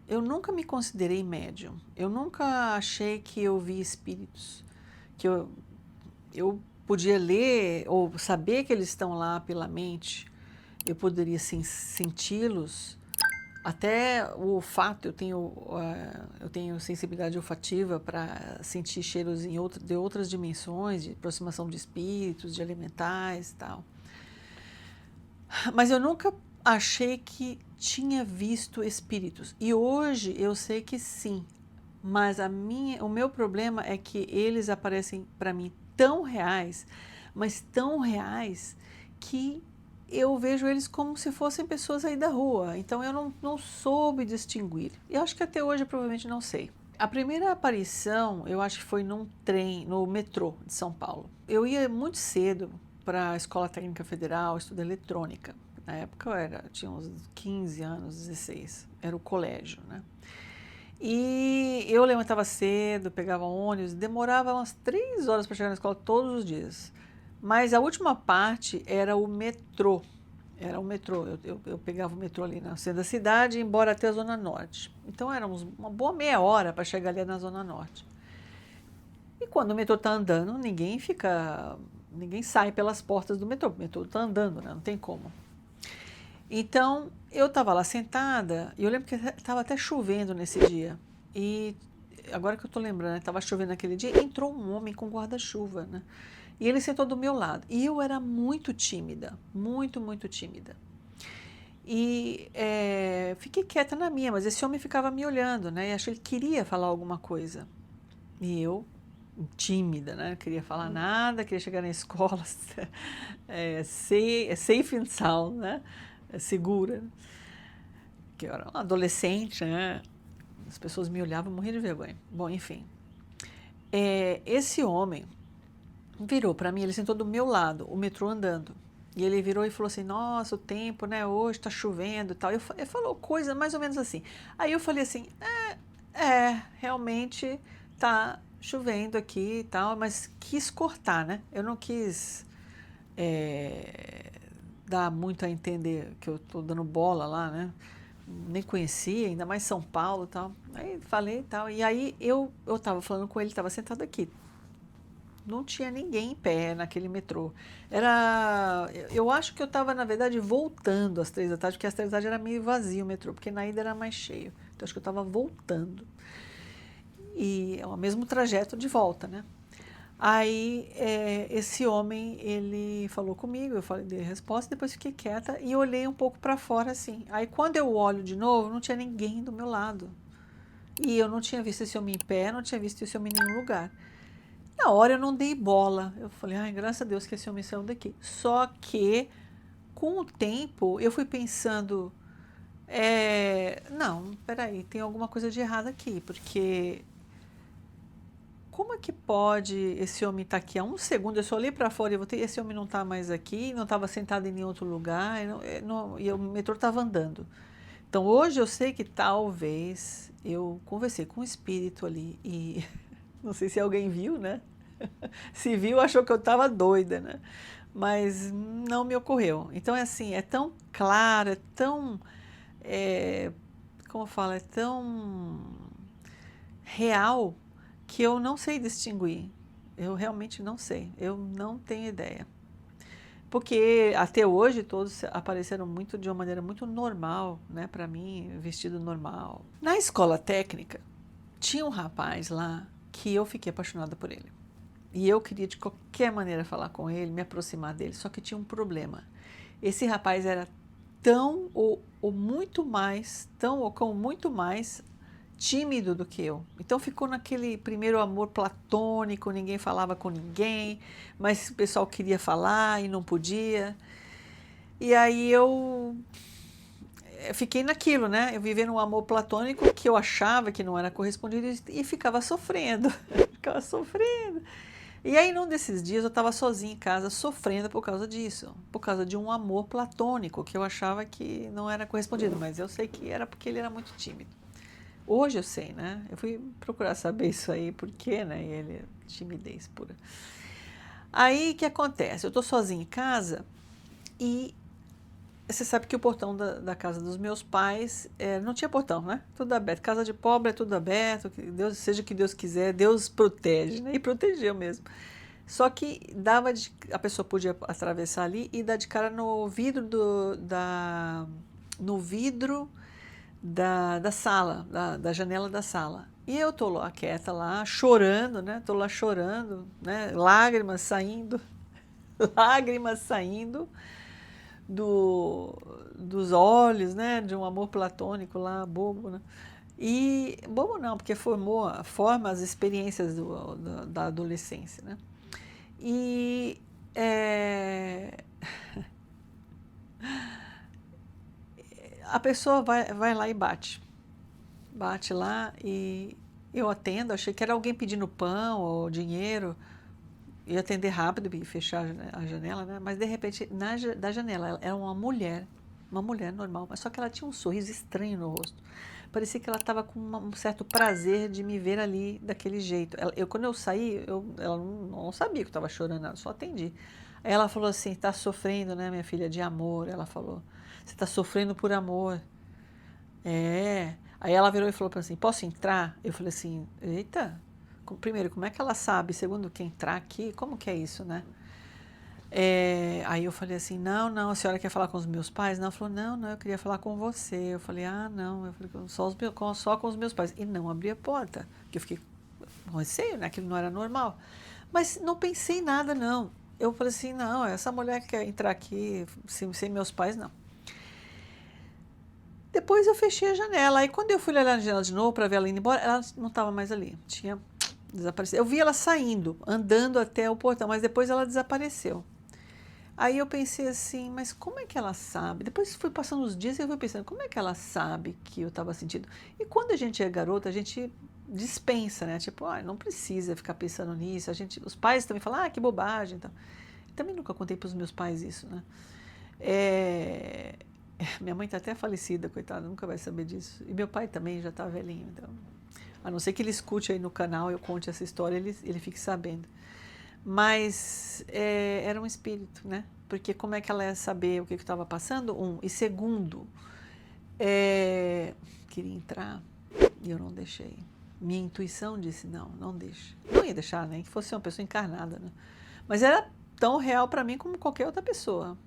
eu nunca me considerei médium. Eu nunca achei que eu via espíritos, que eu podia ler ou saber que eles estão lá pela mente, eu poderia senti-los. Até o olfato, eu tenho sensibilidade olfativa para sentir cheiros de outras dimensões, de aproximação de espíritos, de elementais e tal. Mas eu nunca achei que tinha visto espíritos. E hoje eu sei que sim. Mas o meu problema é que eles aparecem para mim tão reais, mas tão reais, que eu vejo eles como se fossem pessoas aí da rua. Então eu não soube distinguir. Eu acho que até hoje eu provavelmente não sei. A primeira aparição, eu acho que foi num trem, no metrô de São Paulo. Eu ia muito cedo para a Escola Técnica Federal, estudar eletrônica. Na época tinha uns 15 anos, 16. Era o colégio, né? E eu levantava cedo, pegava ônibus, demorava umas 3 horas para chegar na escola todos os dias. Mas a última parte era o metrô. Era o metrô. Eu pegava o metrô ali no centro da cidade e ia embora até a Zona Norte. Então era uma boa meia hora para chegar ali na Zona Norte. E quando o metrô está andando, ninguém sai pelas portas do metrô. O metrô está andando, né? Não tem como. Então, eu estava lá sentada, e eu lembro que estava até chovendo nesse dia. E agora que eu estou lembrando, estava chovendo naquele dia, entrou um homem com guarda-chuva, né? E ele sentou do meu lado. E eu era muito tímida, muito, muito tímida. E fiquei quieta na minha, mas esse homem ficava me olhando, né? E achei que ele queria falar alguma coisa. E eu, tímida, né? Não queria falar nada, queria chegar na escola safe and sound, né? Segura. Que eu era uma adolescente, né? As pessoas me olhavam, morria de vergonha. Bom, enfim. Esse homem virou para mim, ele sentou do meu lado, o metrô andando. E ele virou e falou assim: Nossa, o tempo, né? Hoje tá chovendo e tal. Ele falou coisa mais ou menos assim. Aí eu falei assim: realmente tá chovendo aqui e tal, mas quis cortar, né? Eu não quis dar muito a entender que eu tô dando bola lá, né? Nem conhecia, ainda mais São Paulo e tal. Aí falei e tal. E aí eu estava falando com ele, estava sentado aqui. Não tinha ninguém em pé naquele metrô. Eu acho que eu estava, na verdade, voltando às 3 da tarde, porque às 3 da tarde era meio vazio o metrô, porque na ida era mais cheio. Então acho que eu estava voltando. E é o mesmo trajeto de volta, né? Aí esse homem, ele falou comigo, eu falei, dei a resposta, depois fiquei quieta e olhei um pouco para fora assim. Aí quando eu olho de novo, não tinha ninguém do meu lado. E eu não tinha visto esse homem em pé, não tinha visto esse homem em nenhum lugar. Na hora eu não dei bola. Eu falei, ai, graças a Deus que esse homem saiu daqui. Só que, com o tempo, eu fui pensando, não, peraí, tem alguma coisa de errado aqui, porque como é que pode esse homem estar aqui há um segundo? Eu só olhei para fora e voltei, esse homem não está mais aqui, não estava sentado em nenhum outro lugar, e o metrô estava andando. Então hoje eu sei que talvez eu conversei com um espírito ali e não sei se alguém viu, né? Se viu, achou que eu estava doida, né? Mas não me ocorreu. Então é assim, é tão claro, é tão, é, como fala, é tão real que eu não sei distinguir. Eu realmente não sei. Eu não tenho ideia. Porque até hoje todos apareceram muito de uma maneira muito normal, né, para mim, vestido normal. Na escola técnica, tinha um rapaz lá que eu fiquei apaixonada por ele. E eu queria de qualquer maneira falar com ele, me aproximar dele, só que tinha um problema. Esse rapaz era tão ou muito mais, tão ou com muito mais tímido do que eu. Então ficou naquele primeiro amor platônico, ninguém falava com ninguém, mas o pessoal queria falar e não podia. E aí eu fiquei naquilo, né? Eu vivia num amor platônico que eu achava que não era correspondido e ficava sofrendo, ficava sofrendo. E aí, num desses dias, eu estava sozinha em casa, sofrendo por causa disso, por causa de um amor platônico que eu achava que não era correspondido, mas eu sei que era porque ele era muito tímido. Hoje eu sei, né? Eu fui procurar saber isso aí, por quê, né? E ele, timidez pura. Aí, o que acontece? Eu estou sozinha em casa e você sabe que o portão da casa dos meus pais não tinha portão, né? Tudo aberto. Casa de pobre é tudo aberto, que Deus, seja o que Deus quiser, Deus protege, né? E protegeu mesmo. Só que a pessoa podia atravessar ali e dar de cara no vidro no vidro da sala, da janela da sala. E eu tô lá quieta lá, chorando, né? Tô lá chorando, né? Lágrimas saindo, lágrimas saindo dos olhos, né? De um amor platônico lá, bobo, né? E bobo não, porque forma as experiências da adolescência, né? E é, a pessoa vai lá e bate. Bate lá e eu atendo. Achei que era alguém pedindo pão ou dinheiro. Ia atender rápido e fechar a janela, né? Mas de repente, da janela, ela era uma mulher normal, mas só que ela tinha um sorriso estranho no rosto. Parecia que ela estava com um certo prazer de me ver ali daquele jeito. Quando eu saí, ela não sabia que eu estava chorando, ela só atendi. Aí ela falou assim: está sofrendo, né, minha filha, de amor. Ela falou: você está sofrendo por amor. É. Aí ela virou e falou para mim assim: posso entrar? Eu falei assim: eita. Primeiro, como é que ela sabe? Segundo, que entrar aqui? Como que é isso, né? Aí eu falei assim, não, a senhora quer falar com os meus pais? Não, ela falou, não, eu queria falar com você. Eu falei, não, eu falei, só com os meus pais. E não abri a porta, porque eu fiquei com receio, né? Aquilo não era normal. Mas não pensei em nada, não. Eu falei assim, não, essa mulher quer entrar aqui sem meus pais, não. Depois eu fechei a janela. Aí quando eu fui olhar na janela de novo para ver ela indo embora, ela não estava mais ali. Tinha desaparecido. Eu vi ela saindo, andando até o portão, mas depois ela desapareceu. Aí eu pensei assim, mas como é que ela sabe? Depois fui passando os dias e eu fui pensando, como é que ela sabe que eu estava sentindo? E quando a gente é garota, a gente dispensa, né? Tipo, não precisa ficar pensando nisso. Os pais também falam, que bobagem. Então. Também nunca contei para os meus pais isso, né? Minha mãe está até falecida, coitada, nunca vai saber disso. E meu pai também já está velhinho, então. A não ser que ele escute aí no canal, eu conte essa história, ele fique sabendo. Mas era um espírito, né? Porque como é que ela ia saber o que estava passando? E segundo, queria entrar e eu não deixei. Minha intuição disse, não deixe. Não ia deixar, nem que fosse uma pessoa encarnada, né? Mas era tão real para mim como qualquer outra pessoa.